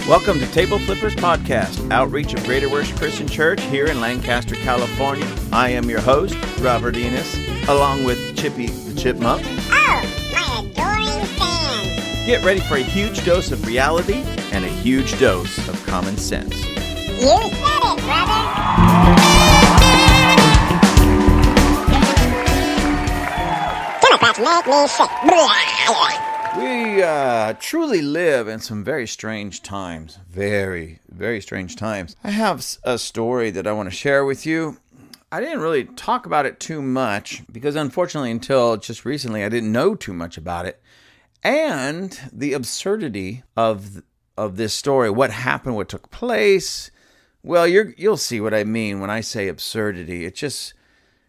Welcome to Table Flippers Podcast, outreach of Greater Worship Christian Church here in Lancaster, California. I am your host, Robert Enos, along with Chippy the Chipmunk. Oh, my adoring fans. Get ready for a huge dose of reality and a huge dose of common sense. You said it, brother. Democrats make me sick. We truly live in some very strange times. Very, very strange times. I have a story that I want to share with you. I didn't really talk about it too much because unfortunately until just recently I didn't know too much about it. And the absurdity of this story, what happened, what took place. Well, you'll see what I mean when I say absurdity. It's just,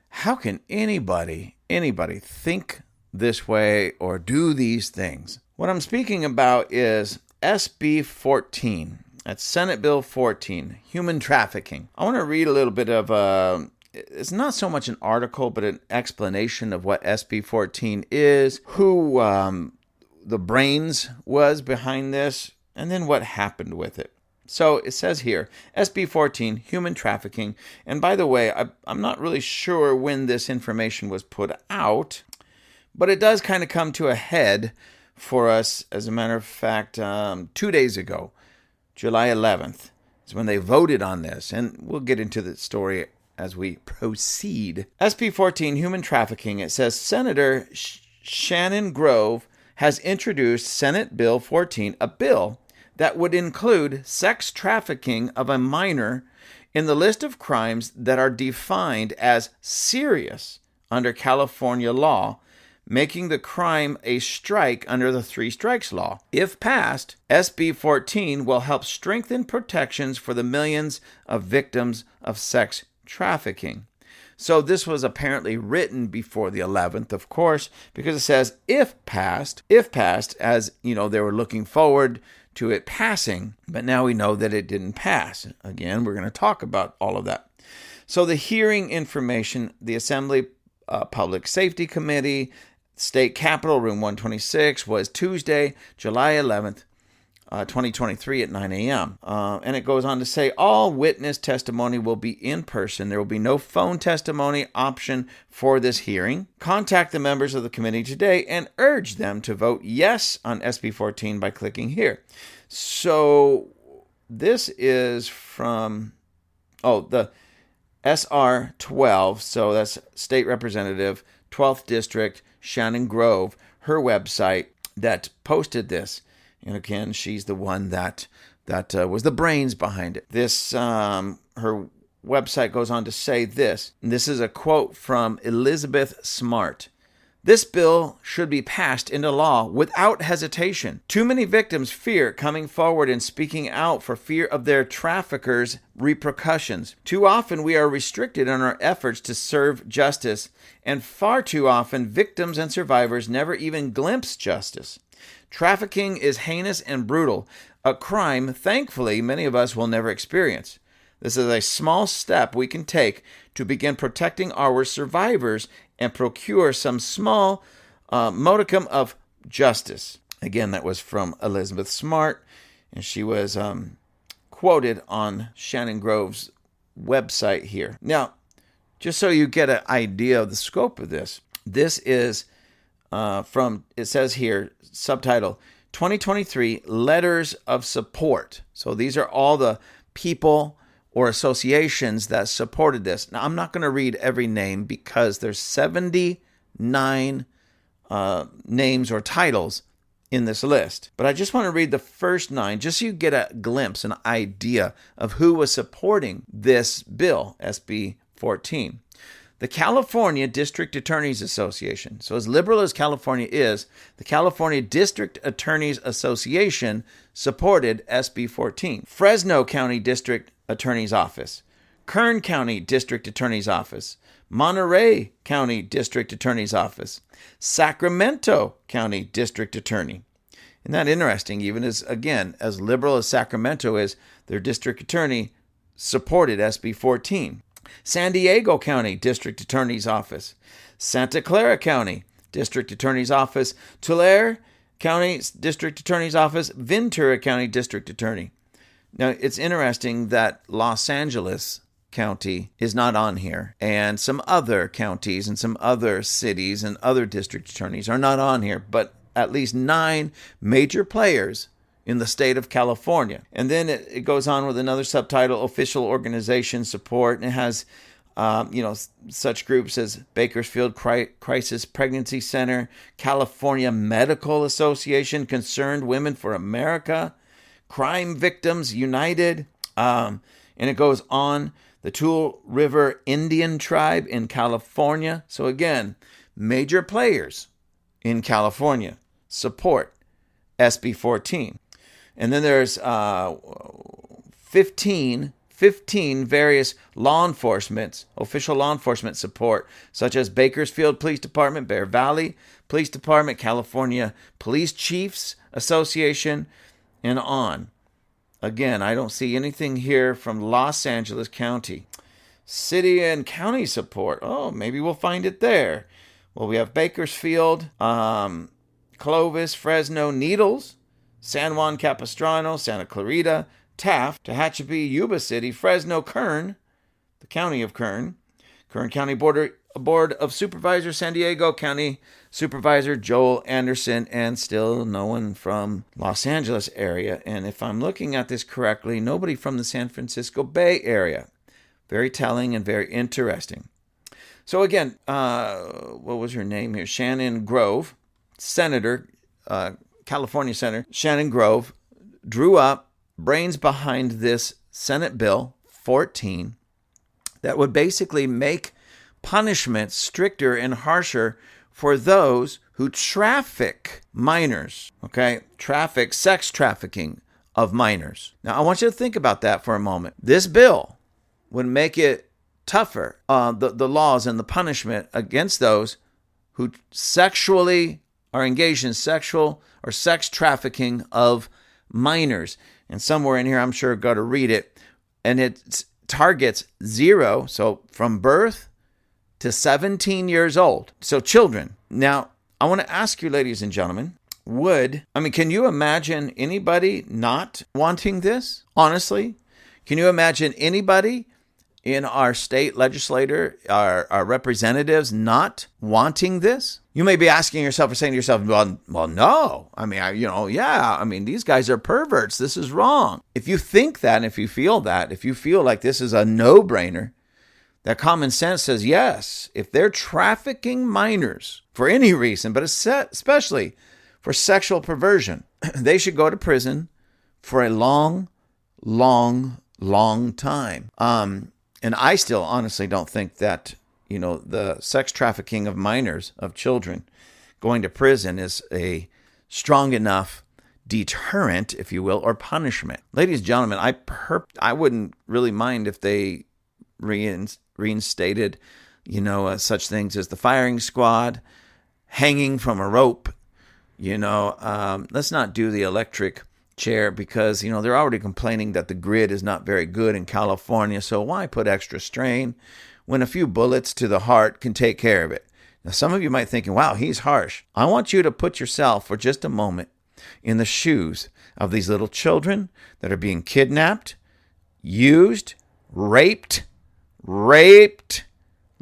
how can anybody think this way or do these things? What I'm speaking about is SB-14. That's Senate Bill 14, human trafficking. I want to read a little bit of it's not so much an article, but an explanation of what SB-14 is, who the brains was behind this, and then what happened with it. So it says here, SB-14, human trafficking. And by the way, I'm not really sure when this information was put out, but it does kind of come to a head for us. As a matter of fact, 2 days ago, July 11th, is when they voted on this. And we'll get into the story as we proceed. SB-14, human trafficking. It says Senator Shannon Grove has introduced Senate Bill 14, a bill that would include sex trafficking of a minor in the list of crimes that are defined as serious under California law, making the crime a strike under the Three Strikes Law. If passed, SB 14 will help strengthen protections for the millions of victims of sex trafficking. So this was apparently written before the 11th, of course, because it says if passed, as you know, they were looking forward to it passing, but now we know that it didn't pass. Again, we're going to talk about all of that. So the hearing information, the Assembly Public Safety Committee, State Capitol, Room 126, was Tuesday, July 11th, 2023 at 9 a.m. And it goes on to say, all witness testimony will be in person. There will be no phone testimony option for this hearing. Contact the members of the committee today and urge them to vote yes on SB 14 by clicking here. So this is from, the SR 12, so that's State Representative, 12th District, Shannon Grove, her website that posted this. And again, she's the one that was the brains behind it. This, her website goes on to say this. And this is a quote from Elizabeth Smart. This bill should be passed into law without hesitation. Too many victims fear coming forward and speaking out for fear of their traffickers' repercussions. Too often we are restricted in our efforts to serve justice, and far too often victims and survivors never even glimpse justice. Trafficking is heinous and brutal, a crime, thankfully, many of us will never experience. This is a small step we can take to begin protecting our survivors and procure some small modicum of justice. Again, that was from Elizabeth Smart, and she was quoted on Shannon Grove's website here. Now, just so you get an idea of the scope of this, this is it says here, subtitle, 2023 Letters of Support. So these are all the people or associations that supported this. Now, I'm not going to read every name because there's 79 names or titles in this list. But I just want to read the first 9 just so you get a glimpse, an idea of who was supporting this bill, SB 14. The California District Attorneys Association. So as liberal as California is, the California District Attorneys Association supported SB 14. Fresno County District Attorney's Office, Kern County District Attorney's Office, Monterey County District Attorney's Office, Sacramento County District Attorney. Isn't that interesting? Even as liberal as Sacramento is, their district attorney supported SB 14. San Diego County District Attorney's Office, Santa Clara County District Attorney's Office, Tulare County District Attorney's Office, Ventura County District Attorney, Now, it's interesting that Los Angeles County is not on here, and some other counties and some other cities and other district attorneys are not on here, but at least 9 major players in the state of California. And then it goes on with another subtitle, official organization support, and it has such groups as Bakersfield Crisis Pregnancy Center, California Medical Association, Concerned Women for America, Crime Victims United, and it goes on. The Tule River Indian Tribe in California. So again, major players in California support SB-14. And then there's 15 various official law enforcement support, such as Bakersfield Police Department, Bear Valley Police Department, California Police Chiefs Association, and on. Again, I don't see anything here from Los Angeles County. City and county support. Oh, maybe we'll find it there. Well, we have Bakersfield, Clovis, Fresno, Needles, San Juan Capistrano, Santa Clarita, Taft, Tehachapi, Yuba City, Fresno, Kern, the county of Kern, Kern County Board of Supervisors, San Diego County Supervisor Joel Anderson, and still no one from Los Angeles area. And if I'm looking at this correctly, nobody from the San Francisco Bay Area. Very telling and very interesting. So again, what was her name here? Shannon Grove, Senator, California Senator Shannon Grove, drew up brains behind this Senate Bill 14 that would basically make punishment stricter and harsher for those who traffic minors, okay? Sex trafficking of minors. Now, I want you to think about that for a moment. This bill would make it tougher, the laws and the punishment against those who sexually are engaged in sexual or sex trafficking of minors. And somewhere in here, I'm sure, got to read it. And it targets 0, so from birth to 17 years old. So children. Now, I want to ask you, ladies and gentlemen, can you imagine anybody not wanting this? Honestly, can you imagine anybody in our state legislature, our representatives not wanting this? You may be asking yourself or saying to yourself, well, no. These guys are perverts. This is wrong. If you think that, and if you feel like this is a no-brainer, that common sense says, yes, if they're trafficking minors for any reason, but especially for sexual perversion, they should go to prison for a long, long, long time. And I still honestly don't think that, the sex trafficking of minors, of children, going to prison is a strong enough deterrent, if you will, or punishment. Ladies and gentlemen, I wouldn't really mind if they reinstated, such things as the firing squad, hanging from a rope. Let's not do the electric chair because, they're already complaining that the grid is not very good in California. So why put extra strain when a few bullets to the heart can take care of it? Now, some of you might be thinking, wow, he's harsh. I want you to put yourself for just a moment in the shoes of these little children that are being kidnapped, used, raped,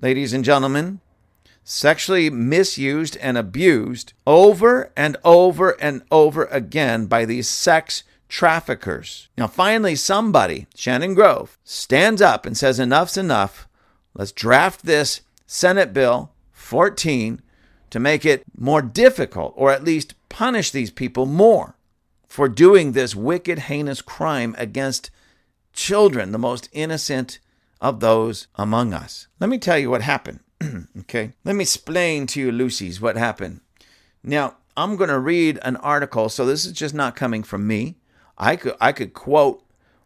ladies and gentlemen, sexually misused and abused over and over and over again by these sex traffickers. Now, finally, somebody, Shannon Grove, stands up and says, enough's enough. Let's draft this Senate Bill 14 to make it more difficult, or at least punish these people more for doing this wicked, heinous crime against children, the most innocent of those among us. Let me tell you what happened. Okay, let me explain to you, Lucy's, what happened. Now, I'm going to read an article, so this is just not coming from me. I could quote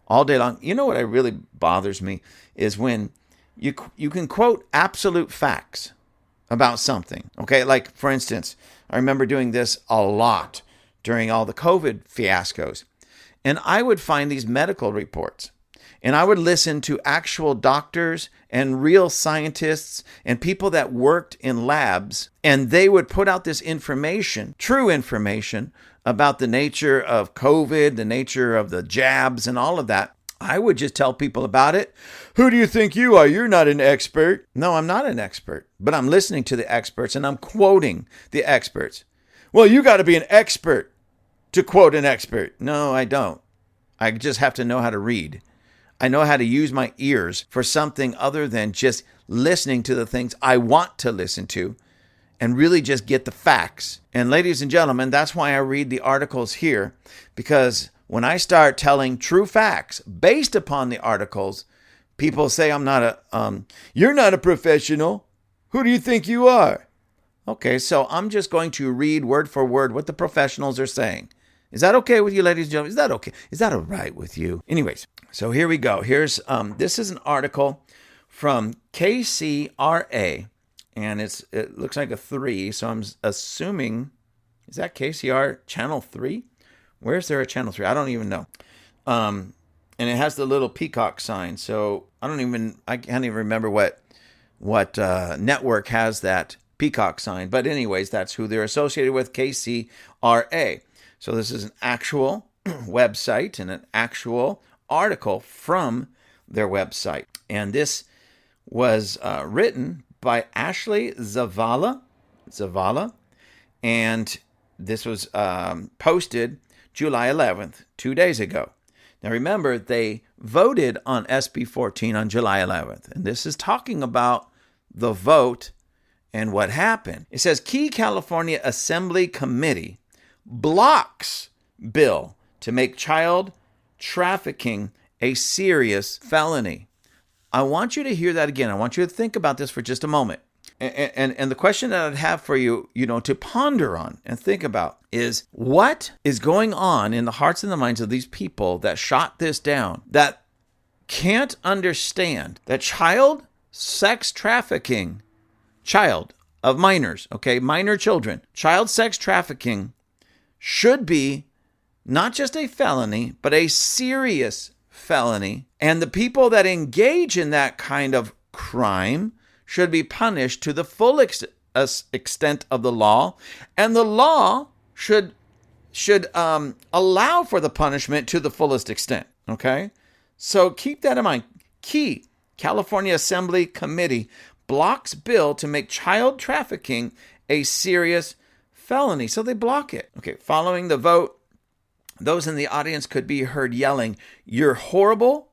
all day long. You know what really bothers me is when you can quote absolute facts about something. Okay, like for instance, I remember doing this a lot during all the COVID fiascos, and I would find these medical reports. And I would listen to actual doctors and real scientists and people that worked in labs, and they would put out this information, true information, about the nature of COVID, the nature of the jabs and all of that, I would just tell people about it. Who do you think you are? You're not an expert. No, I'm not an expert, but I'm listening to the experts and I'm quoting the experts. Well, you got to be an expert to quote an expert. No, I don't. I just have to know how to read. I know how to use my ears for something other than just listening to the things I want to listen to and really just get the facts. And ladies and gentlemen, that's why I read the articles here, because when I start telling true facts based upon the articles, people say you're not a professional. Who do you think you are? Okay, so I'm just going to read word for word what the professionals are saying. Is that okay with you, ladies and gentlemen? Is that okay? Is that all right with you? Anyways, so here we go. Here's this is an article from KCRA, and it looks like a 3, so I'm assuming, is that KCR channel 3? Where's there a channel 3? I don't even know. And it has the little peacock sign, so I can't even remember what network has that peacock sign. But anyways, that's who they're associated with, KCRA. So this is an actual website and an actual article from their website. And this was written by Ashley Zavala, and this was posted July 11th, 2 days ago. Now remember, they voted on SB-14 on July 11th, and this is talking about the vote and what happened. It says, Key California Assembly Committee blocks bill to make child trafficking a serious felony. I want you to hear that again. I want you to think about this for just a moment. And the question that I'd have for you, to ponder on and think about is, what is going on in the hearts and the minds of these people that shot this down, that can't understand that child sex trafficking, child of minors, okay, minor children, child sex trafficking should be not just a felony, but a serious felony. And the people that engage in that kind of crime should be punished to the full extent of the law, and the law should allow for the punishment to the fullest extent. Okay, so keep that in mind. Key California Assembly Committee blocks bill to make child trafficking a serious felony. So they block it. Okay, following the vote, those in the audience could be heard yelling, "You're horrible,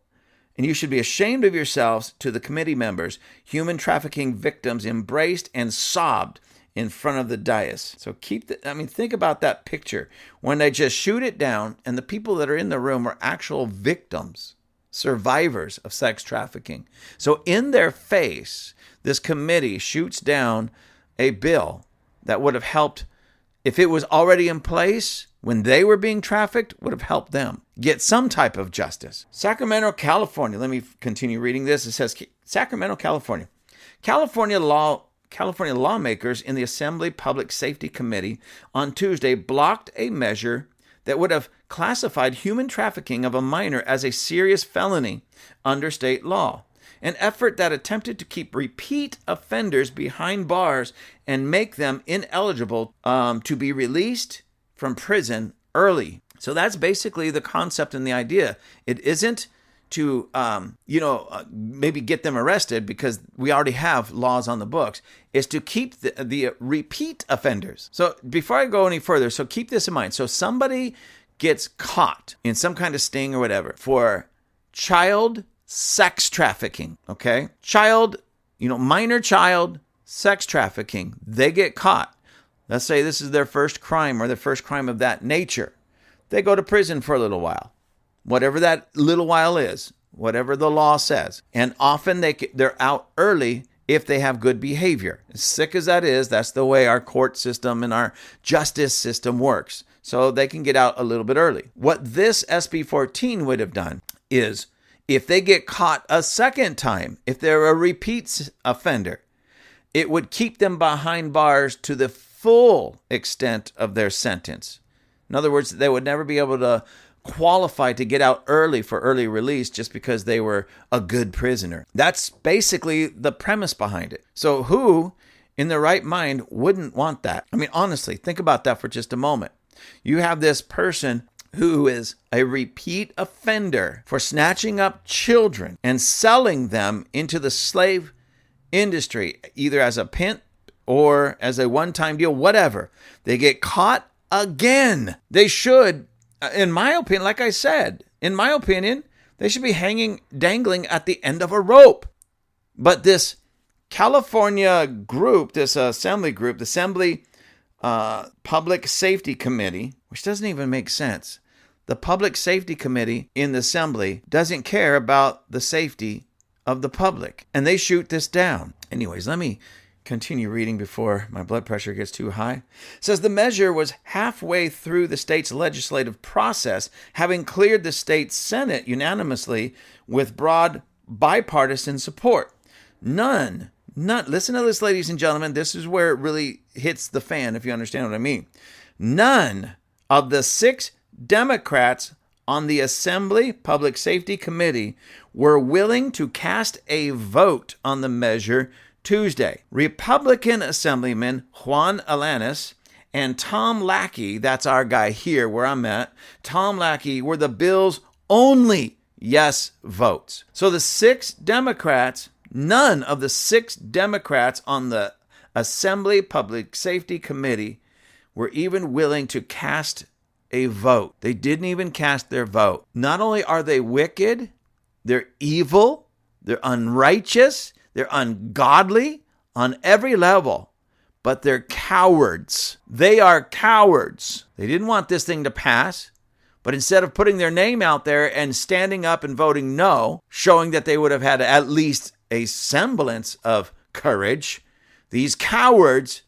and you should be ashamed of yourselves," to the committee members. Human trafficking victims embraced and sobbed in front of the dais. So think about that picture when they just shoot it down, and the people that are in the room are actual victims, survivors of sex trafficking. So in their face, this committee shoots down a bill that would have helped, if it was already in place when they were being trafficked, would have helped them get some type of justice. Sacramento, California. Let me continue reading this. It says, Sacramento, California. California lawmakers in the Assembly Public Safety Committee on Tuesday blocked a measure that would have classified human trafficking of a minor as a serious felony under state law. An effort that attempted to keep repeat offenders behind bars and make them ineligible to be released from prison early. So that's basically the concept and the idea. It isn't to, maybe get them arrested, because we already have laws on the books. It's to keep the repeat offenders. So before I go any further, so keep this in mind. So somebody gets caught in some kind of sting or whatever for child sex trafficking, okay? Minor child sex trafficking. They get caught. Let's say this is their first crime or their first crime of that nature. They go to prison for a little while, whatever that little while is, whatever the law says. And often they're out early if they have good behavior. As sick as that is, that's the way our court system and our justice system works. So they can get out a little bit early. What this SB-14 would have done is, if they get caught a second time, if they're a repeat offender, it would keep them behind bars to the full extent of their sentence. In other words, they would never be able to qualify to get out early for early release just because they were a good prisoner. That's basically the premise behind it. So who in their right mind wouldn't want that? I mean, honestly, think about that for just a moment. You have this person who is a repeat offender for snatching up children and selling them into the slave industry, either as a pimp or as a one-time deal, whatever. They get caught again. They should, in my opinion, like I said, in my opinion, they should be dangling at the end of a rope. But this California group, this assembly group, the Assembly Public Safety Committee, which doesn't even make sense. The Public Safety Committee in the Assembly doesn't care about the safety of the public, and they shoot this down. Anyways, let me continue reading before my blood pressure gets too high. It says the measure was halfway through the state's legislative process, having cleared the state Senate unanimously with broad bipartisan support. None, listen to this, ladies and gentlemen, this is where it really hits the fan, if you understand what I mean. None of the 6 Democrats on the Assembly Public Safety Committee were willing to cast a vote on the measure Tuesday. Republican Assemblyman Juan Alanis and Tom Lackey, that's our guy here where I'm at, Tom Lackey, were the bill's only yes votes. So the 6 Democrats, none of the 6 Democrats on the Assembly Public Safety Committee were even willing to cast a vote. They didn't even cast their vote. Not only are they wicked, they're evil, they're unrighteous, they're ungodly on every level, but they're cowards. They are cowards. They didn't want this thing to pass, but instead of putting their name out there and standing up and voting no, showing that they would have had at least a semblance of courage, these cowards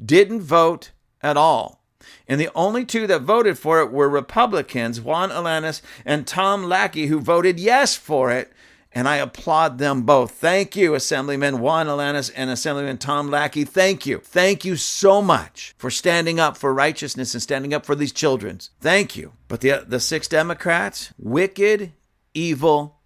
didn't vote at all. And the only 2 that voted for it were Republicans, Juan Alanis and Tom Lackey, who voted yes for it. And I applaud them both. Thank you, Assemblyman Juan Alanis and Assemblyman Tom Lackey. Thank you. Thank you so much for standing up for righteousness and standing up for these children. Thank you. But the 6 Democrats, wicked, evil,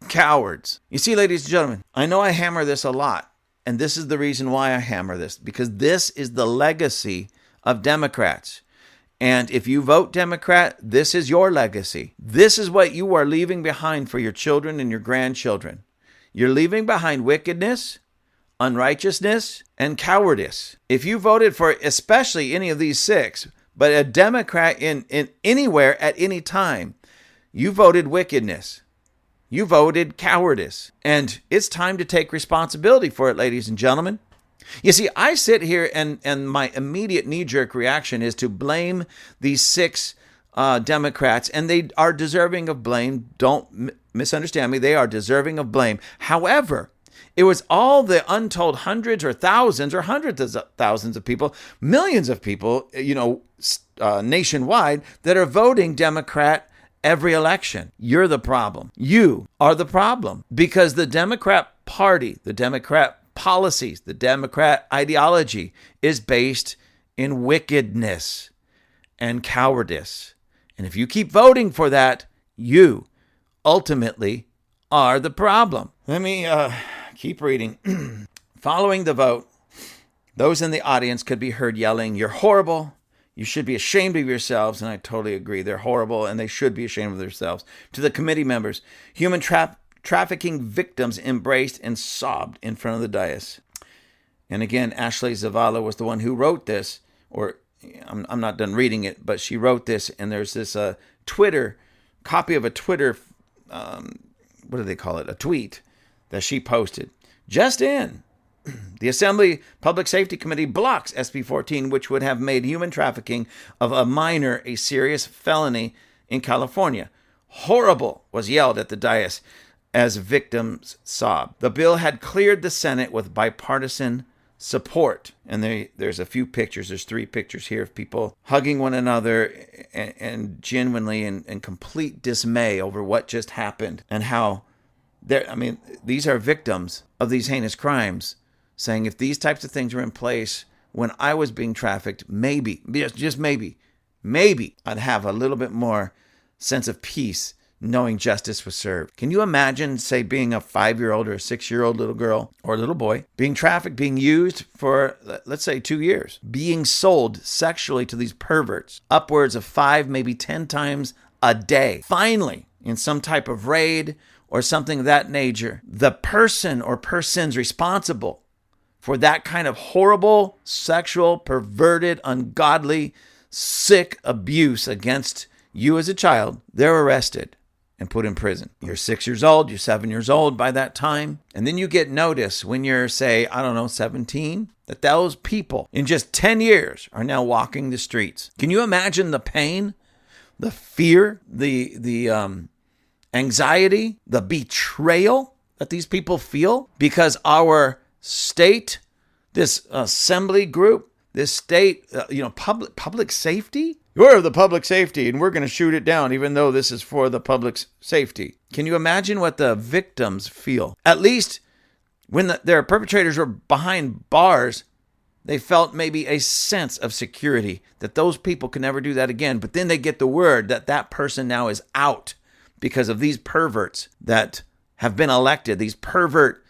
cowards. You see, ladies and gentlemen, I know I hammer this a lot. And this is the reason why I hammer this. Because this is the legacy of Democrats. And if you vote Democrat, this is your legacy. This is what you are leaving behind for your children and your grandchildren. You're leaving behind wickedness, unrighteousness, and cowardice. If you voted for especially any of these 6, but a Democrat in anywhere at any time, you voted wickedness. You voted cowardice. And it's time to take responsibility for it, ladies and gentlemen. You see, I sit here and my immediate knee-jerk reaction is to blame these 6 Democrats, and they are deserving of blame. Don't misunderstand me. They are deserving of blame. However, it was all the untold hundreds or thousands or hundreds of thousands of people, millions of people, nationwide that are voting Democrat every election. You're the problem. You are the problem because the Democrat Party, the Democrat policies, the Democrat ideology is based in wickedness and cowardice. And if you keep voting for that, you ultimately are the problem. Let me keep reading. Following the vote, those in the audience could be heard yelling, "You're horrible. You should be ashamed of yourselves." And I totally agree. They're horrible and they should be ashamed of themselves. To the committee members, human trafficking victims embraced and sobbed in front of the dais. And again, Ashley Zavala was the one who wrote this, or I'm not done reading it, but she wrote this, and there's this copy of a Twitter, what do they call it? A tweet that she posted. Just in, the Assembly Public Safety Committee blocks SB-14, which would have made human trafficking of a minor a serious felony in California. Horrible was yelled at the dais as victims sobbed. The bill had cleared the Senate with bipartisan support. And there's a few pictures. There's 3 pictures here of people hugging one another and genuinely in complete dismay over what just happened and how these are victims of these heinous crimes saying if these types of things were in place when I was being trafficked, maybe, just maybe I'd have a little bit more sense of peace knowing justice was served. Can you imagine, say, being a 5-year-old or a 6-year-old little girl or little boy, being trafficked, being used for, let's say, 2 years, being sold sexually to these perverts, upwards of 5, maybe 10 times a day. Finally, in some type of raid or something of that nature, the person or persons responsible for that kind of horrible, sexual, perverted, ungodly, sick abuse against you as a child, they're arrested and put in prison. You're 6 years old, you're 7 years old by that time. And then you get notice when you're, say, 17, that those people in just 10 years are now walking the streets. Can you imagine the pain, the fear, the anxiety, the betrayal that these people feel? Because our state, this assembly group, this state, public safety, you're the public safety and we're going to shoot it down even though this is for the public's safety. Can you imagine what the victims feel? At least when their perpetrators were behind bars, they felt maybe a sense of security that those people can never do that again. But then they get the word that that person now is out because of these perverts that have been elected, these pervert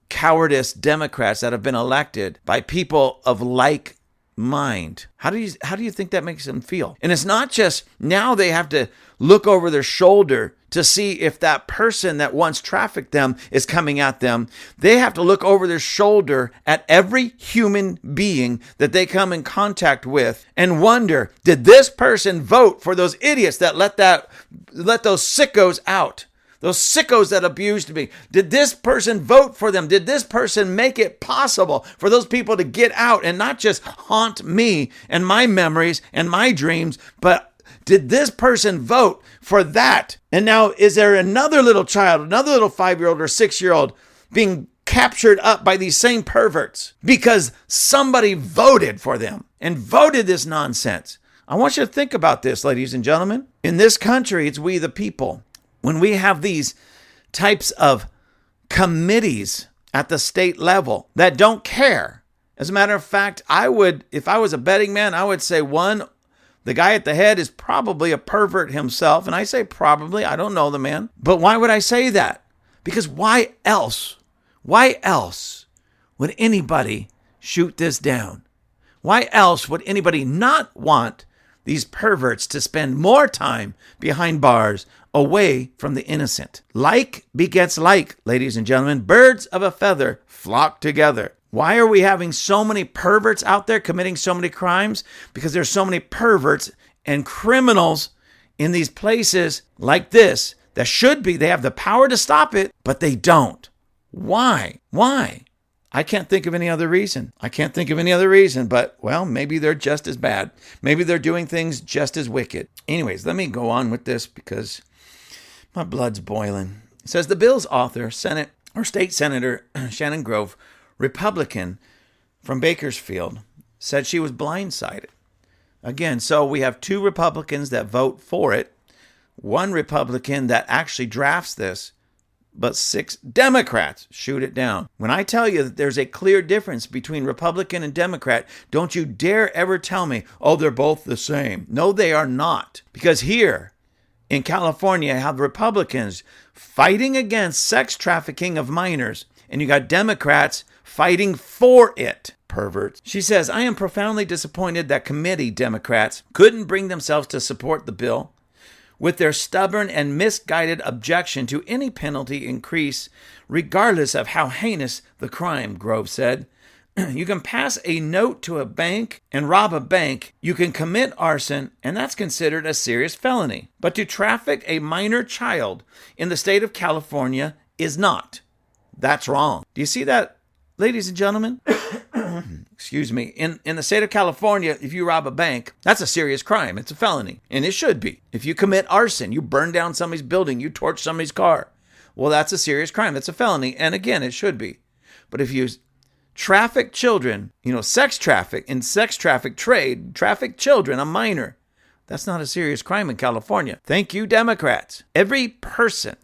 cowardice Democrats that have been elected by people of like mind. How do you think that makes them feel? And it's not just now they have to look over their shoulder to see if that person that once trafficked them is coming at them. They have to look over their shoulder at every human being that they come in contact with and wonder, did this person vote for those idiots that let those sickos out? Those sickos that abused me. Did this person vote for them? Did this person make it possible for those people to get out and not just haunt me and my memories and my dreams, but did this person vote for that? And now is there another little child, another little 5-year-old or 6-year-old being captured up by these same perverts because somebody voted for them and voted this nonsense? I want you to think about this, ladies and gentlemen. In this country, it's we the people. When we have these types of committees at the state level that don't care. As a matter of fact, if I was a betting man, I would say the guy at the head is probably a pervert himself. And I say probably, I don't know the man. But why would I say that? Because why else would anybody shoot this down? Why else would anybody not want these perverts to spend more time behind bars away from the innocent? Like begets like, ladies and gentlemen. Birds of a feather flock together. Why are we having so many perverts out there committing so many crimes? Because there's so many perverts and criminals in these places like this that they have the power to stop it, but they don't. Why? I can't think of any other reason. But, well, maybe they're just as bad. Maybe they're doing things just as wicked. Anyways, let me go on with this because my blood's boiling. It says the bill's author, State Senator Shannon Grove, Republican from Bakersfield, said she was blindsided. Again, so we have 2 Republicans that vote for it, 1 Republican that actually drafts this, but 6 Democrats shoot it down. When I tell you that there's a clear difference between Republican and Democrat, don't you dare ever tell me, oh, they're both the same. No, they are not. Because here in California, you have Republicans fighting against sex trafficking of minors, and you got Democrats fighting for it. Perverts. She says, I am profoundly disappointed that committee Democrats couldn't bring themselves to support the bill with their stubborn and misguided objection to any penalty increase, regardless of how heinous the crime, Grove said. You can pass a note to a bank and rob a bank. You can commit arson, and that's considered a serious felony. But to traffic a minor child in the state of California is not. That's wrong. Do you see that, ladies and gentlemen? Excuse me. In the state of California, if you rob a bank, that's a serious crime. It's a felony. And it should be. If you commit arson, you burn down somebody's building, you torch somebody's car, well, that's a serious crime. That's a felony. And again, it should be. But if you traffic children, sex traffic trade, traffic children, a minor, that's not a serious crime in California. Thank you, Democrats. Every person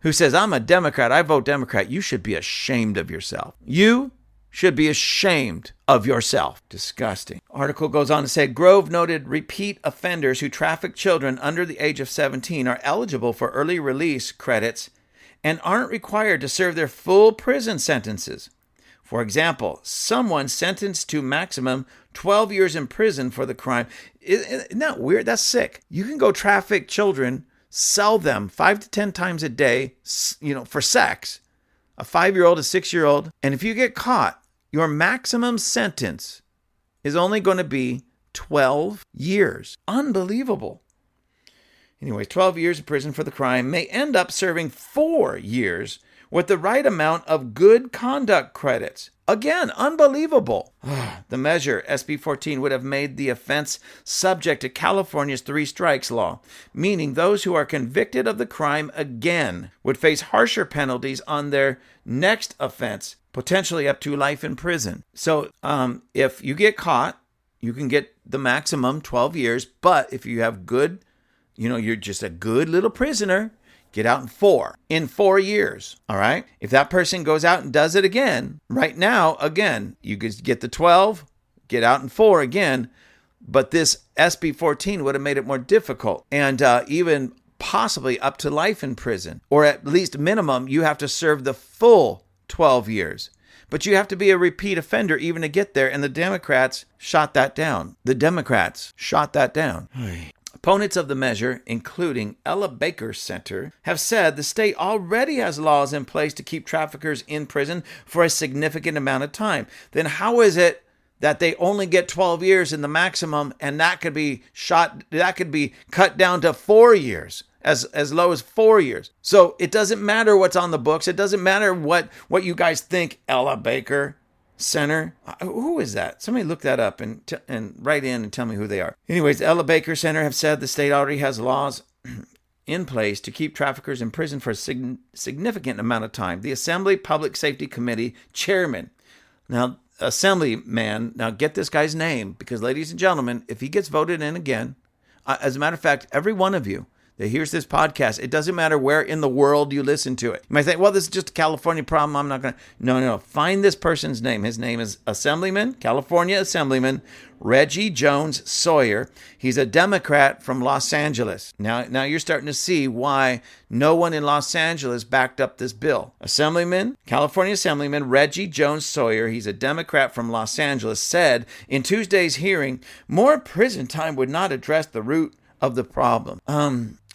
who says, I'm a Democrat, I vote Democrat, you should be ashamed of yourself. You should be ashamed of yourself. Disgusting. Article goes on to say, Grove noted repeat offenders who traffic children under the age of 17 are eligible for early release credits and aren't required to serve their full prison sentences. For example, someone sentenced to maximum 12 years in prison for the crime. Isn't that weird? That's sick. You can go traffic children, sell them 5 to 10 times a day, for sex. A 5-year-old, a 6-year-old. And if you get caught, your maximum sentence is only going to be 12 years. Unbelievable. Anyways, 12 years in prison for the crime may end up serving 4 years with the right amount of good conduct credits. Again, unbelievable. The measure, SB-14, would have made the offense subject to California's 3 strikes law, meaning those who are convicted of the crime again would face harsher penalties on their next offense, potentially up to life in prison. So if you get caught, you can get the maximum 12 years, but if you have good, you're just a good little prisoner, get out in 4 years. All right. If that person goes out and does it again, right now, again, you could get the 12, get out in 4 again. But this SB-14 would have made it more difficult and even possibly up to life in prison, or at least minimum, you have to serve the full 12 years. But you have to be a repeat offender even to get there. And the Democrats shot that down. Opponents of the measure, including Ella Baker Center, have said the state already has laws in place to keep traffickers in prison for a significant amount of time. Then how is it that they only get 12 years in the maximum, and that could be cut down to 4 years, as low as 4 years? So it doesn't matter what's on the books. It doesn't matter what you guys think. Ella Baker Center. Who is that? Somebody look that up and write in and tell me who they are. Anyways, Ella Baker Center have said the state already has laws in place to keep traffickers in prison for a significant amount of time. The Assembly Public Safety Committee chairman. Now, Assemblyman, now get this guy's name, because ladies and gentlemen, if he gets voted in again, as a matter of fact, every one of you that hears this podcast, it doesn't matter where in the world you listen to it. You might think, well, this is just a California problem. I'm not going to. No. Find this person's name. His name is California Assemblyman Reggie Jones Sawyer. He's a Democrat from Los Angeles. Now you're starting to see why no one in Los Angeles backed up this bill. California Assemblyman Reggie Jones Sawyer, he's a Democrat from Los Angeles, said in Tuesday's hearing, more prison time would not address the root of the problem.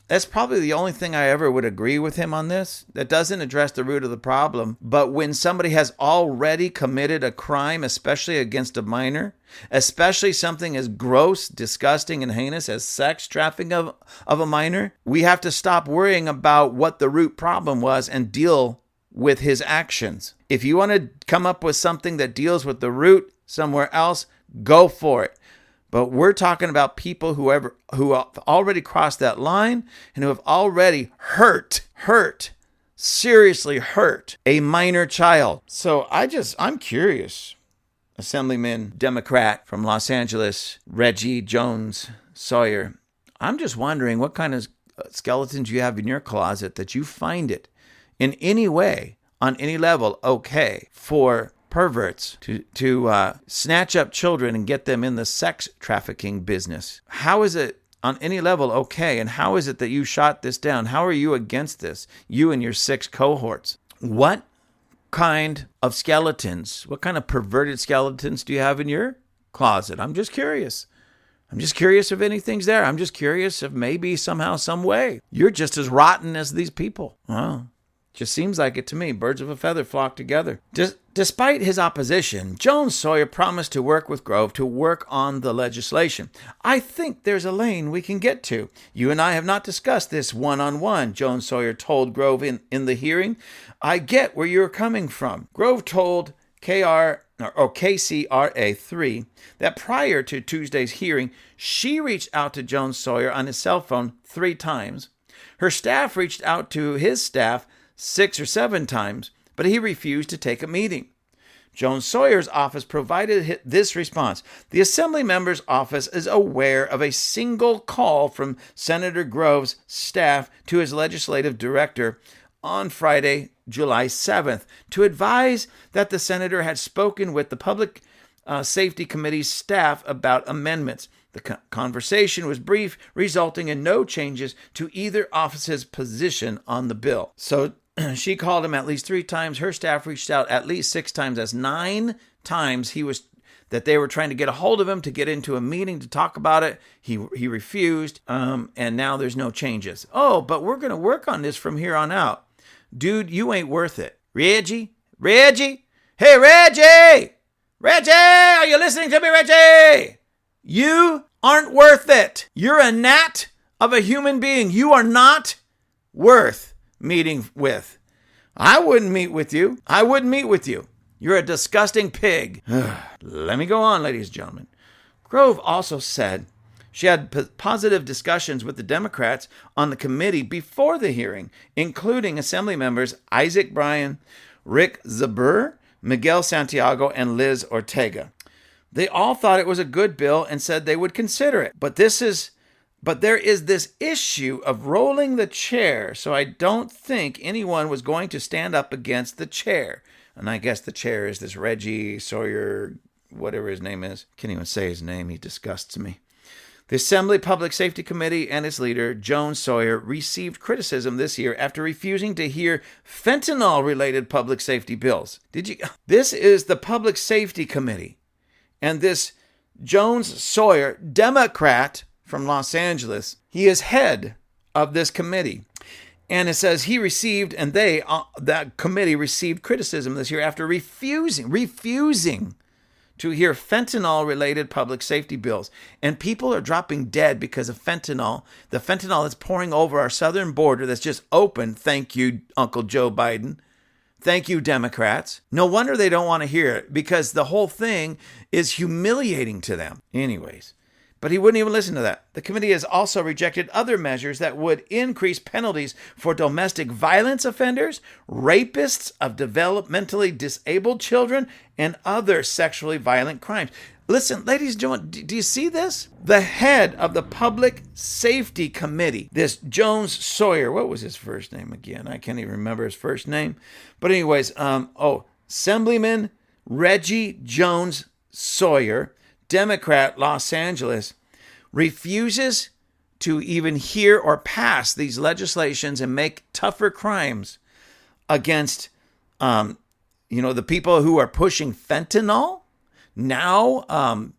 That's probably the only thing I ever would agree with him on this. That doesn't address the root of the problem. But when somebody has already committed a crime, especially against a minor, especially something as gross, disgusting, and heinous as sex trafficking of a minor, we have to stop worrying about what the root problem was and deal with his actions. If you want to come up with something that deals with the root somewhere else, go for it. But we're talking about people who have already crossed that line and who have already seriously hurt a minor child. So I'm curious. Assemblyman Democrat from Los Angeles, Reggie Jones Sawyer. I'm just wondering what kind of skeletons you have in your closet that you find it in any way, on any level, okay for perverts to snatch up children and get them in the sex trafficking business. How is it on any level okay? And how is it that you shot this down? How are you against this? You and your 6 cohorts. What kind of skeletons, what kind of perverted skeletons do you have in your closet? I'm just curious. If anything's there. I'm just curious if maybe somehow, some way, you're just as rotten as these people. Well, just seems like it to me. Birds of a feather flock together. Despite his opposition, Jones Sawyer promised to work with Grove to work on the legislation. I think there's a lane we can get to. You and I have not discussed this one-on-one, Jones Sawyer told Grove in the hearing. I get where you're coming from. Grove told KCRA3 that prior to Tuesday's hearing, she reached out to Jones Sawyer on his cell phone 3 times. Her staff reached out to his staff 6 or 7 times, but he refused to take a meeting. Jones Sawyer's office provided this response. The Assembly member's office is aware of a single call from Senator Grove's staff to his legislative director on Friday, July 7th, to advise that the senator had spoken with the Public Safety Committee's staff about amendments. The conversation was brief, resulting in no changes to either office's position on the bill. So she called him at least 3 times. Her staff reached out at least 6 times. That's 9 times that they were trying to get a hold of him to get into a meeting to talk about it. He refused, and now there's no changes. Oh, but we're going to work on this from here on out. Dude, you ain't worth it. Reggie? Hey, Reggie! Reggie, are you listening to me, Reggie? You aren't worth it. You're a gnat of a human being. You are not worth meeting with. I wouldn't meet with you. You're a disgusting pig. Let me go on, ladies and gentlemen. Grove also said she had positive discussions with the Democrats on the committee before the hearing, including Assembly members Isaac Bryan, Rick Zabur, Miguel Santiago, and Liz Ortega. They all thought it was a good bill and said they would consider it. But there is this issue of rolling the chair, so I don't think anyone was going to stand up against the chair. And I guess the chair is this Reggie Sawyer, whatever his name is. Can't even say his name. He disgusts me. The Assembly Public Safety Committee and its leader, Joan Sawyer, received criticism this year after refusing to hear fentanyl-related public safety bills. This is the Public Safety Committee. And this Jones Sawyer, Democrat from Los Angeles, he is head of this committee. And it says he received, and that committee received criticism this year after refusing to hear fentanyl-related public safety bills. And people are dropping dead because of fentanyl. The fentanyl that's pouring over our southern border that's just open. Thank you, Uncle Joe Biden. Thank you, Democrats. No wonder they don't want to hear it, because the whole thing is humiliating to them. Anyways. But he wouldn't even listen to that. The committee has also rejected other measures that would increase penalties for domestic violence offenders, rapists of developmentally disabled children, and other sexually violent crimes. Listen, ladies and gentlemen, do you see this? The head of the Public Safety Committee, this Jones Sawyer, what was his first name again? I can't even remember his first name. But anyways, Assemblyman Reggie Jones Sawyer, Democrat, Los Angeles, refuses to even hear or pass these legislations and make tougher crimes against, the people who are pushing fentanyl. Now,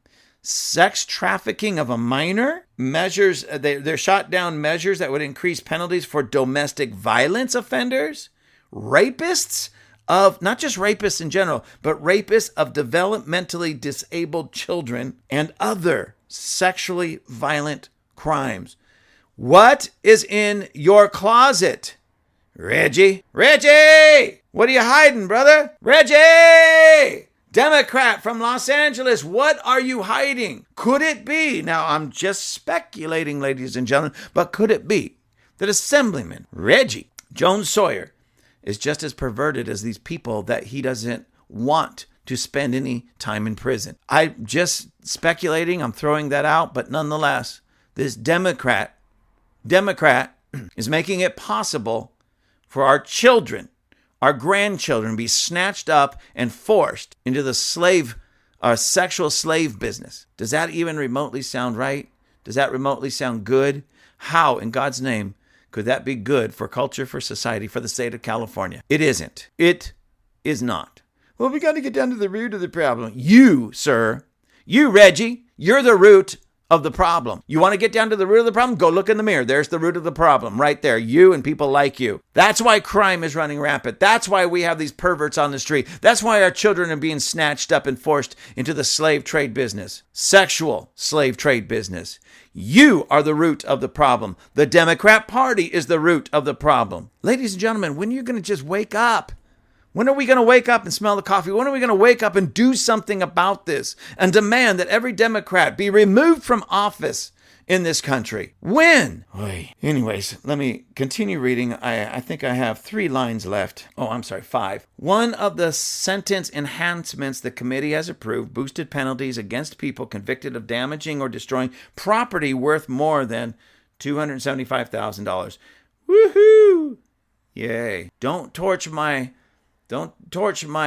sex trafficking of a minor, measures, they're shot down measures that would increase penalties for domestic violence offenders, rapists of, not just rapists in general, but rapists of developmentally disabled children and other sexually violent crimes. What is in your closet? Reggie? What are you hiding, brother? Reggie! Democrat from Los Angeles, what are you hiding? Could it be, now I'm just speculating, ladies and gentlemen, but could it be that Assemblyman Reggie Jones Sawyer is just as perverted as these people that he doesn't want to spend any time in prison? I'm just speculating, I'm throwing that out, but nonetheless, this Democrat is making it possible for our children, our grandchildren, be snatched up and forced into the sexual slave business. Does that even remotely sound right? Does that remotely sound good? How, in God's name, could that be good for culture, for society, for the state of California? It isn't. It is not. Well, we got to get down to the root of the problem. You, sir, you, Reggie, you're the root of the problem. You want to get down to the root of the problem? Go look in the mirror. There's the root of the problem right there. You and people like you. That's why crime is running rampant. That's why we have these perverts on the street. That's why our children are being snatched up and forced into the slave trade business, sexual slave trade business. You are the root of the problem. The Democrat Party is the root of the problem. Ladies and gentlemen, when are you going to just wake up? When are we going to wake up and smell the coffee? When are we going to wake up and do something about this and demand that every Democrat be removed from office in this country? When? Anyways, let me continue reading. I think I have 3 lines left. 5. One of the sentence enhancements the committee has approved boosted penalties against people convicted of damaging or destroying property worth more than $275,000. Woohoo! Yay. Don't torch my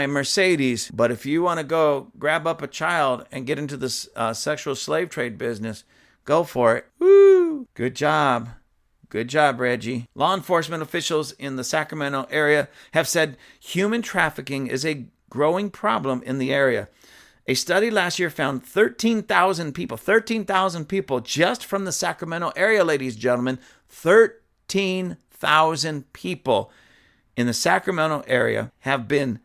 Mercedes, but if you want to go grab up a child and get into this sexual slave trade business, go for it. Woo! Good job. Good job, Reggie. Law enforcement officials in the Sacramento area have said human trafficking is a growing problem in the area. A study last year found 13,000 people just from the Sacramento area, ladies and gentlemen. 13,000 people in the Sacramento area have been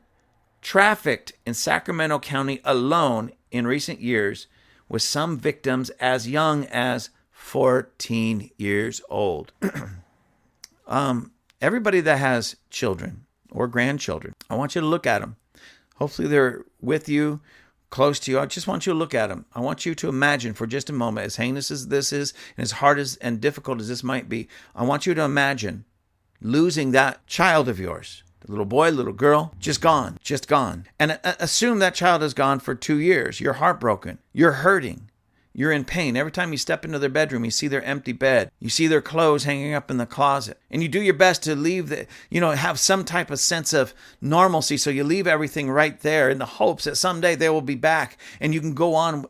trafficked in Sacramento County alone in recent years, with some victims as young as 14 years old. Everybody that has children or grandchildren, I want you to look at them. Hopefully they're with you, close to you. I just want you to look at them. I want you to imagine for just a moment, as heinous as this is and as hard as and difficult as this might be, I want you to imagine losing that child of yours, the little boy, little girl, just gone. And assume that child is gone for 2 years. You're heartbroken. You're hurting. You're in pain. Every time you step into their bedroom, you see their empty bed. You see their clothes hanging up in the closet. And you do your best to leave have some type of sense of normalcy. So you leave everything right there in the hopes that someday they will be back and you can go on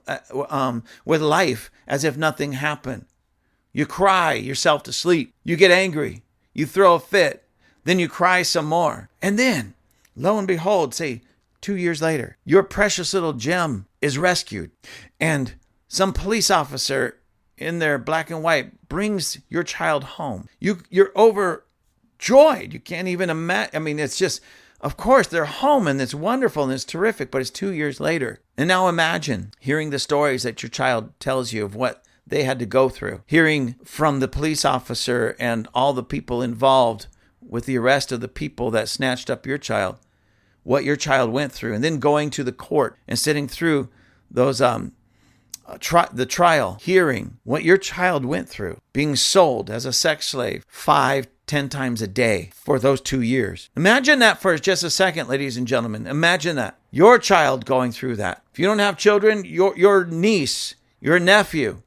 with life as if nothing happened. You cry yourself to sleep. You get angry. You throw a fit. Then you cry some more. And then, lo and behold, say 2 years later, your precious little gem is rescued. And some police officer in their black and white brings your child home. You're overjoyed. You can't even imagine. I mean, it's just, of course, they're home and it's wonderful and it's terrific, but it's 2 years later. And now imagine hearing the stories that your child tells you of what they had to go through. Hearing from the police officer and all the people involved with the arrest of the people that snatched up your child, what your child went through, and then going to the court and sitting through those the trial, hearing what your child went through, being sold as a sex slave 5-10 times a day for those 2 years. Imagine that for just a second, ladies and gentlemen. Imagine that. Your child going through that. If you don't have children, your niece, your nephew,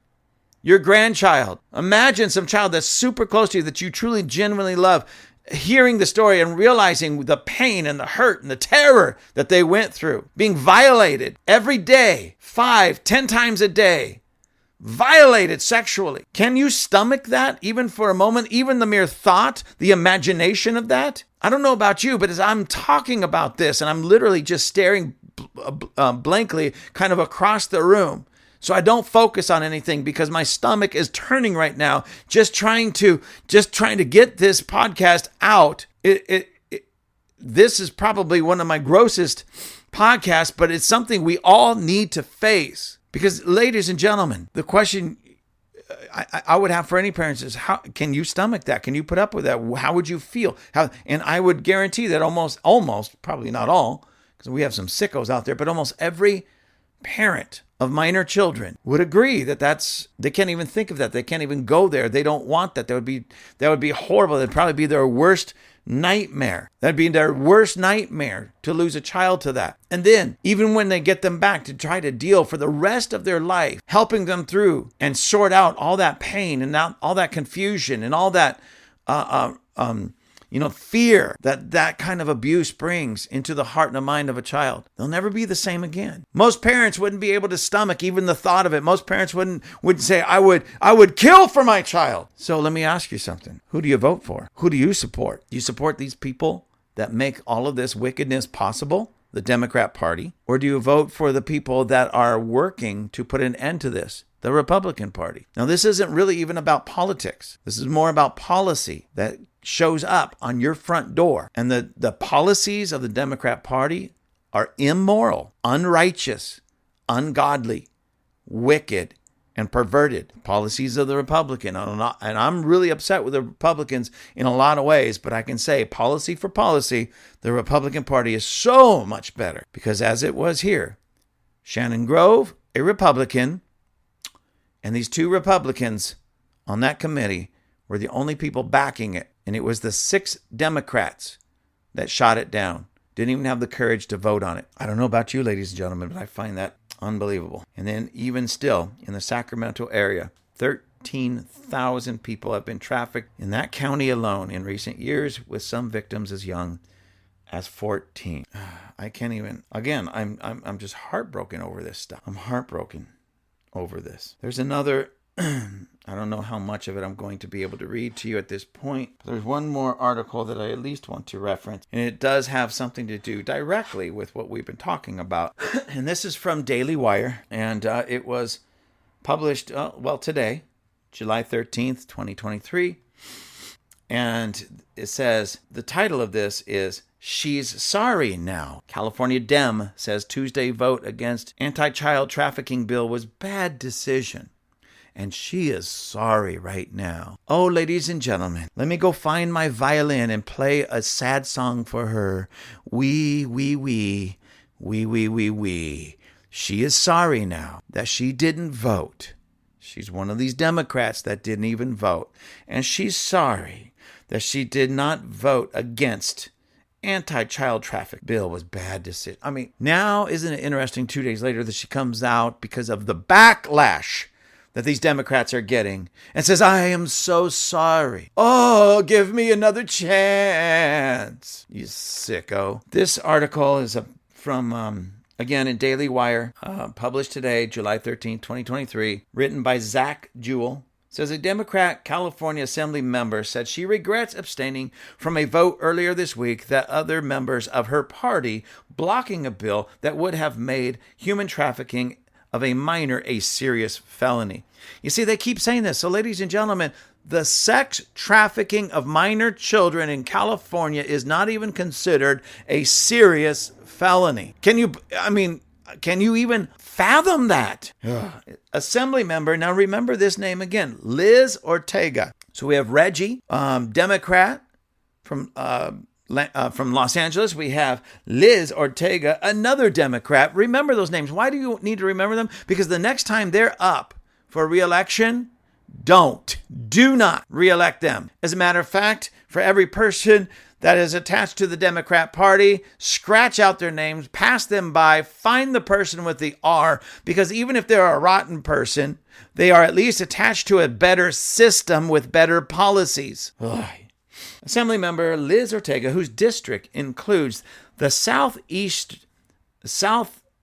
your grandchild. Imagine some child that's super close to you that you truly, genuinely love, hearing the story and realizing the pain and the hurt and the terror that they went through, being violated every day, 5-10 times a day, violated sexually. Can you stomach that even for a moment? Even the mere thought, the imagination of that? I don't know about you, but as I'm talking about this and I'm literally just staring blankly kind of across the room, so I don't focus on anything because my stomach is turning right now, just trying to get this podcast out. This is probably one of my grossest podcasts, but it's something we all need to face. Because, ladies and gentlemen, the question I would have for any parents is, how can you stomach that? Can you put up with that? How would you feel? And I would guarantee that almost, probably not all, because we have some sickos out there, but almost every parent of minor children would agree that they can't even think of that. They can't even go there. They don't want that. That would be horrible. That'd probably be their worst nightmare. That'd be their worst nightmare to lose a child to that. And then even when they get them back to try to deal for the rest of their life, helping them through and sort out all that pain and all that confusion and all that, fear that kind of abuse brings into the heart and the mind of a child. They'll never be the same again. Most parents wouldn't be able to stomach even the thought of it. Most parents wouldn't say, I would kill for my child. So let me ask you something. Who do you vote for? Who do you support? Do you support these people that make all of this wickedness possible? The Democrat Party? Or do you vote for the people that are working to put an end to this? The Republican Party. Now, this isn't really even about politics. This is more about policy that shows up on your front door. And the policies of the Democrat Party are immoral, unrighteous, ungodly, wicked, and perverted. Policies of the Republican. And I'm really upset with the Republicans in a lot of ways, but I can say policy for policy, the Republican Party is so much better. Because as it was here, Shannon Grove, a Republican, and these two Republicans on that committee were the only people backing it. And it was the 6 Democrats that shot it down. Didn't even have the courage to vote on it. I don't know about you, ladies and gentlemen, but I find that unbelievable. And then even still, in the Sacramento area, 14,000 people have been trafficked in that county alone in recent years, with some victims as young as 14. I can't even, again, I'm just heartbroken over this stuff. I'm heartbroken over this. There's another, I don't know how much of it I'm going to be able to read to you at this point. There's one more article that I at least want to reference, and it does have something to do directly with what we've been talking about. And this is from Daily Wire, and it was published, today, July 13th, 2023. And it says, the title of this is, "She's Sorry Now." California Dem says Tuesday vote against anti-child trafficking bill was bad decision, and she is sorry right now. Oh, ladies and gentlemen, let me go find my violin and play a sad song for her. Wee, wee, wee, wee, wee, wee, wee. She is sorry now that she didn't vote. She's one of these Democrats that didn't even vote. And she's sorry that she did not vote against anti-child traffic bill. Was bad decision. I mean, now isn't it interesting 2 days later that she comes out because of the backlash that these Democrats are getting and says, I am so sorry. Oh, give me another chance. You sicko. This article is from, again, in Daily Wire, published today, July 13th, 2023, written by Zach Jewell. Says a Democrat California Assembly member said she regrets abstaining from a vote earlier this week that other members of her party blocking a bill that would have made human trafficking of a minor a serious felony. You see, they keep saying this. So, ladies and gentlemen, the sex trafficking of minor children in California is not even considered a serious felony. Can you even fathom that? Assembly member, now remember this name again, Liz Ortega. So we have Reggie, Democrat from Los Angeles. We have Liz Ortega, another Democrat. Remember those names. Why do you need to remember them? Because the next time they're up for re-election, do not re-elect them. As a matter of fact, for every person that is attached to the Democrat Party, scratch out their names, pass them by, find the person with the R, because even if they're a rotten person, they are at least attached to a better system with better policies. Ugh. Assembly member Liz Ortega, whose district includes the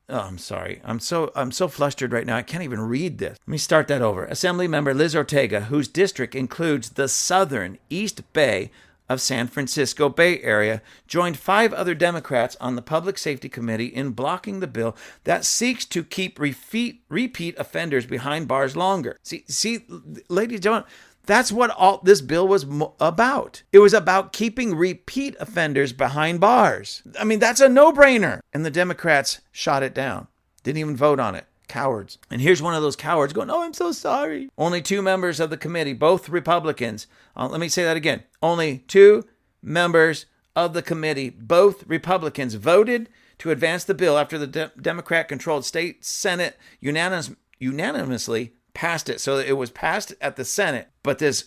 I'm so flustered right now. I can't even read this. Let me start that over. Assembly member Liz Ortega, whose district includes the southern East Bay of San Francisco Bay Area, joined 5 other Democrats on the Public Safety Committee in blocking the bill that seeks to keep repeat offenders behind bars longer. See, ladies and gentlemen, that's what all this bill was about. It was about keeping repeat offenders behind bars. I mean, that's a no-brainer. And the Democrats shot it down. Didn't even vote on it. Cowards. And here's one of those cowards going, oh, I'm so sorry. Only 2 members of the committee, both Republicans. Let me say that again. Only 2 members of the committee, both Republicans, voted to advance the bill after the Democrat-controlled state Senate unanimously passed it. So it was passed at the Senate, but this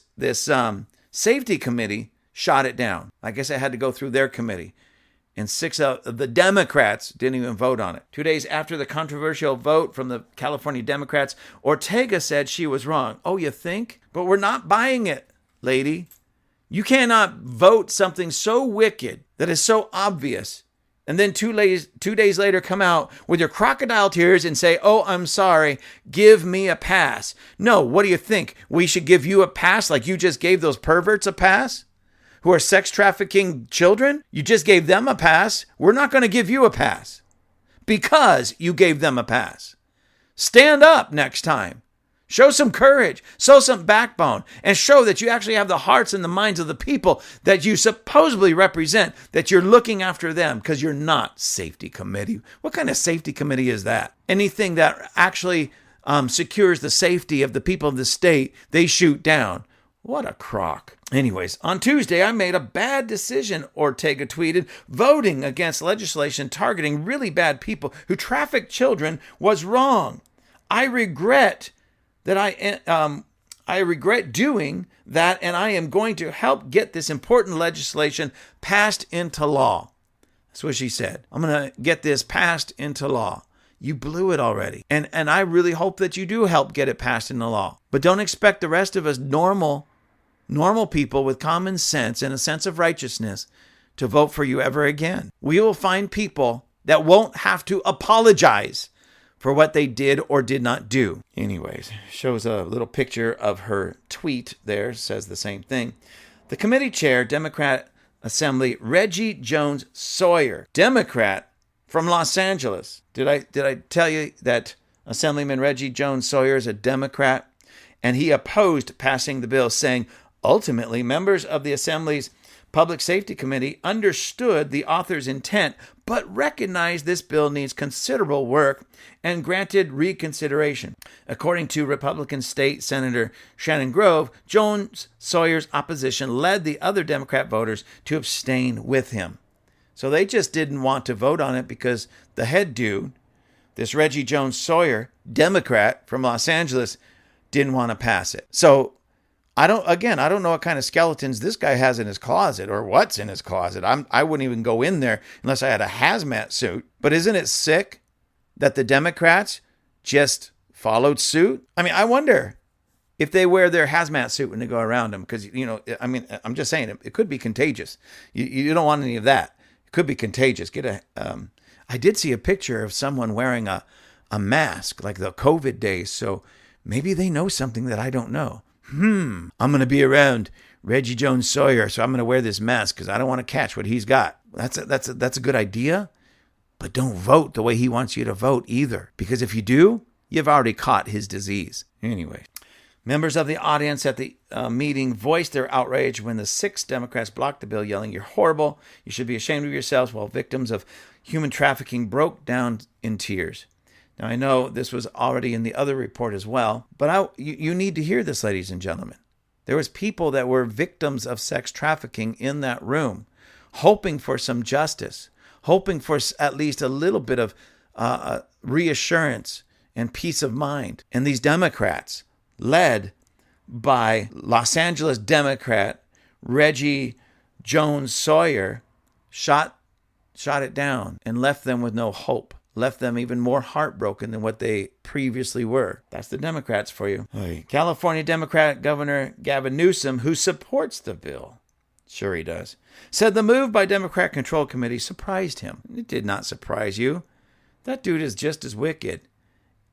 safety committee shot it down. I guess it had to go through their committee. And 6 of the Democrats didn't even vote on it. 2 days after the controversial vote from the California Democrats, Ortega said she was wrong. Oh, you think? But we're not buying it, lady. You cannot vote something so wicked that is so obvious, and then 2 days later come out with your crocodile tears and say, oh, I'm sorry, give me a pass. No, what do you think? We should give you a pass like you just gave those perverts a pass? Who are sex trafficking children? You just gave them a pass. We're not going to give you a pass because you gave them a pass. Stand up next time. Show some courage, show some backbone, and show that you actually have the hearts and the minds of the people that you supposedly represent, that you're looking after them, because you're not safety committee. What kind of safety committee is that? Anything that actually secures the safety of the people of the state, they shoot down. What a crock. Anyways, on Tuesday, I made a bad decision, Ortega tweeted. Voting against legislation targeting really bad people who traffic children was wrong. I regret doing that, and I am going to help get this important legislation passed into law. That's what she said. I'm going to get this passed into law. You blew it already. And I really hope that you do help get it passed into law. But don't expect the rest of us normal people with common sense and a sense of righteousness to vote for you ever again. We will find people that won't have to apologize for what they did or did not do. Anyways, shows a little picture of her tweet there, says the same thing. The committee chair, Democrat Assembly Reggie Jones Sawyer, Democrat from Los Angeles. Did I tell you that Assemblyman Reggie Jones Sawyer is a Democrat? And he opposed passing the bill, saying, ultimately, members of the Assembly's Public Safety Committee understood the author's intent, but recognized this bill needs considerable work and granted reconsideration. According to Republican State Senator Shannon Grove, Jones Sawyer's opposition led the other Democrat voters to abstain with him. So they just didn't want to vote on it because the head dude, this Reggie Jones Sawyer, Democrat from Los Angeles, didn't want to pass it. So I don't know what kind of skeletons this guy has in his closet or what's in his closet. I wouldn't even go in there unless I had a hazmat suit. But isn't it sick that the Democrats just followed suit? I mean, I wonder if they wear their hazmat suit when they go around them. Because, I'm just saying, it could be contagious. You don't want any of that. It could be contagious. I did see a picture of someone wearing a mask like the COVID days. So maybe they know something that I don't know. I'm going to be around Reggie Jones Sawyer, so I'm going to wear this mask because I don't want to catch what he's got. That's a good idea, but don't vote the way he wants you to vote either, because if you do, you've already caught his disease. Anyway, members of the audience at the meeting voiced their outrage when the 6 Democrats blocked the bill, yelling, "You're horrible. You should be ashamed of yourselves," while victims of human trafficking broke down in tears. Now, I know this was already in the other report as well, but you need to hear this, ladies and gentlemen. There was people that were victims of sex trafficking in that room, hoping for some justice, hoping for at least a little bit of reassurance and peace of mind. And these Democrats, led by Los Angeles Democrat Reggie Jones Sawyer, shot it down and left them with no hope. Left them even more heartbroken than what they previously were. That's the Democrats for you. California Democrat Governor Gavin Newsom, who supports the bill, sure he does, said the move by Democrat-controlled committee surprised him. It did not surprise you. That dude is just as wicked.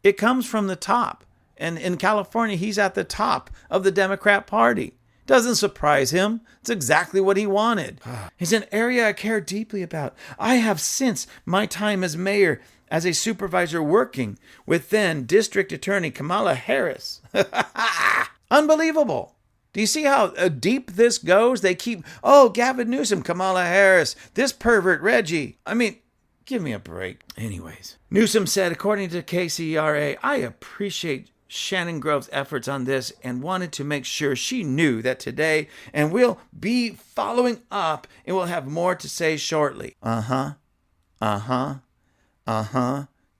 It comes from the top. And in California, he's at the top of the Democrat Party. Doesn't surprise him. It's exactly what he wanted. It's an area I care deeply about. I have since my time as mayor, as a supervisor working with then District Attorney Kamala Harris. Unbelievable. Do you see how deep this goes? They keep, Gavin Newsom, Kamala Harris, this pervert Reggie. I mean, give me a break. Anyways, Newsom said, according to KCRA, I appreciate Shannon Grove's efforts on this and wanted to make sure she knew that today, and we'll be following up and we'll have more to say shortly.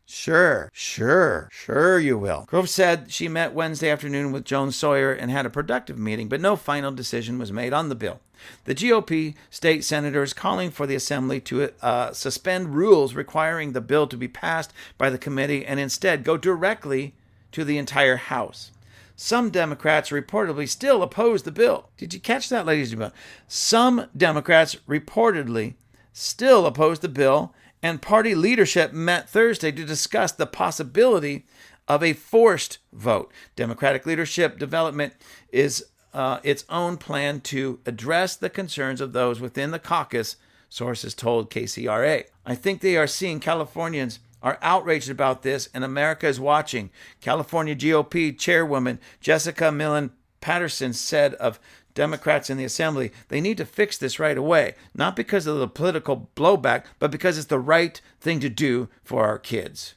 Sure you will. Grove said she met Wednesday afternoon with Jones Sawyer and had a productive meeting, but no final decision was made on the bill. The GOP state senators calling for the assembly to suspend rules requiring the bill to be passed by the committee and instead go directly to the entire House. Some Democrats reportedly still oppose the bill. Did you catch that, ladies and gentlemen? Some Democrats reportedly still oppose the bill, and party leadership met Thursday to discuss the possibility of a forced vote. Democratic leadership development is its own plan to address the concerns of those within the caucus, sources told KCRA. I think they are seeing Californians are outraged about this, and America is watching. California GOP chairwoman Jessica Millen Patterson said of Democrats in the assembly, they need to fix this right away, not because of the political blowback, but because it's the right thing to do for our kids.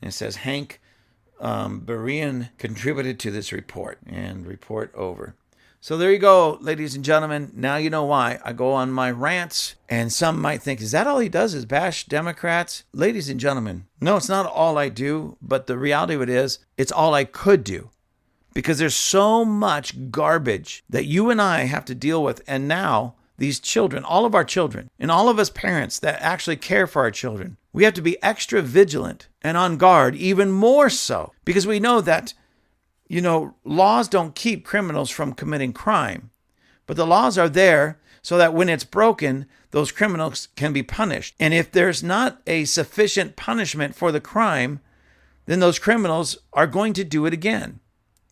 And it says Hank Berean contributed to this report, and report over. So there you go, ladies and gentlemen. Now you know why I go on my rants. And some might think, is that all he does is bash Democrats? Ladies and gentlemen, no, it's not all I do. But the reality of it is, it's all I could do. Because there's so much garbage that you and I have to deal with. And now these children, all of our children, and all of us parents that actually care for our children, we have to be extra vigilant and on guard, even more so, because we know that, laws don't keep criminals from committing crime, but the laws are there so that when it's broken, those criminals can be punished. And if there's not a sufficient punishment for the crime, then those criminals are going to do it again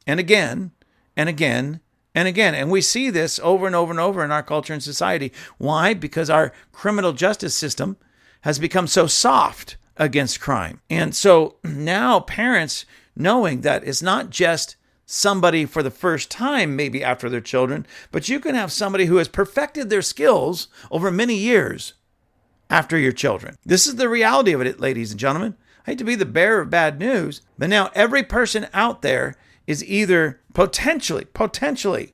and again and again and again. And we see this over and over and over in our culture and society. Why? Because our criminal justice system has become so soft against crime. And so now parents, knowing that it's not just somebody for the first time, maybe after their children, but you can have somebody who has perfected their skills over many years after your children. This is the reality of it, ladies and gentlemen. I hate to be the bearer of bad news, but now every person out there is either potentially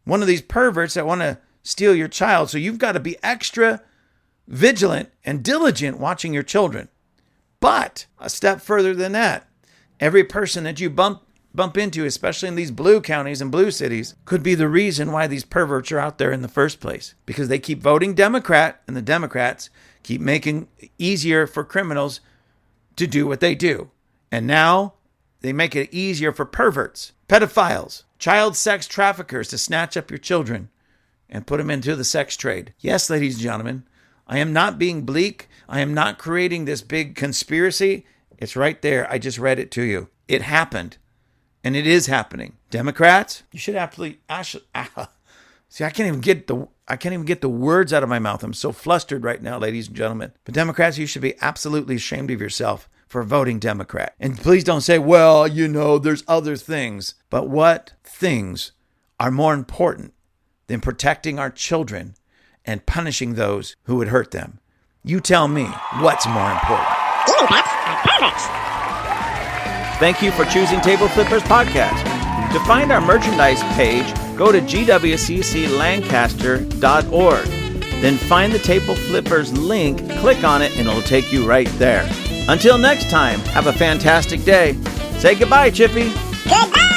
one of these perverts that want to steal your child. So you've got to be extra vigilant and diligent watching your children. But a step further than that, every person that you bump into, especially in these blue counties and blue cities, could be the reason why these perverts are out there in the first place. Because they keep voting Democrat, and the Democrats keep making it easier for criminals to do what they do. And now they make it easier for perverts, pedophiles, child sex traffickers to snatch up your children and put them into the sex trade. Yes, ladies and gentlemen, I am not being bleak. I am not creating this big conspiracy. It's right there. I just read it to you. It happened. And it is happening. Democrats, you should see, I can't even get the words out of my mouth. I'm so flustered right now, ladies and gentlemen. But Democrats, you should be absolutely ashamed of yourself for voting Democrat. And please don't say, well, there's other things. But what things are more important than protecting our children and punishing those who would hurt them? You tell me what's more important. Stealing pets are perverts. Thank you for choosing Table Flippers Podcast. To find our merchandise page, go to gwcclancaster.org. Then find the Table Flippers link, click on it, and it'll take you right there. Until next time, have a fantastic day. Say goodbye, Chippy. Goodbye.